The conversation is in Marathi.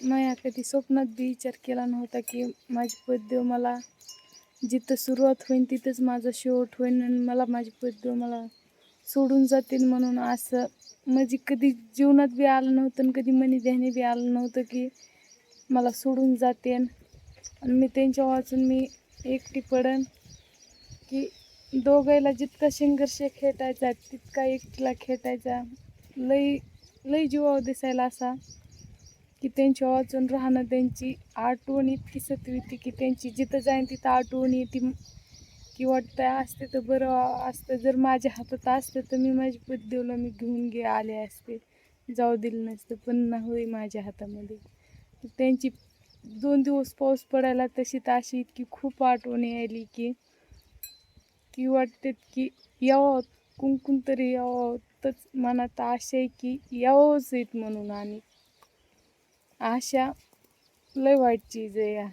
माया कधी स्वप्नात बी विचार केला नव्हता की माझे पतिदेव मला जिथं सुरुवात होईल तिथंच माझा शेवट होईल आणि माझे पतिदेव मला सोडून जातील म्हणून. असं म्हणजे कधी जीवनात बी आलं नव्हतं आणि कधी मनी ध्यानी बी आलं नव्हतं की मला सोडून जातील आणि मी त्यांच्या वाचून मी एकटी पडन. की दोघायला जितका संघर्ष खेटायचा तितका एकटीला खेटायचा. लई लई जीवावर दिसायला असा की त्यांच्या वाचून राहणं. त्यांची आठवण इतकी सतविती की त्यांची जिथं जाईन तिथं आठवण येते की वाटतं असते तर बरं असतं. जर माझ्या हातात असतं तर मी माझ्या पतिदेवला मी घेऊन आले असते, जाऊ दिलं नसतं. पण नाही होई माझ्या हातामध्ये. त्यांची 2 दिवस पाऊस पडायला तशी तर अशी इतकी खूप आठवण यायली की वाटते की यावं कुंकून तरी यावं. तच मनात आशा आहे की यावंच येत म्हणून. आणि आशा लय वाईट चीज आहे या.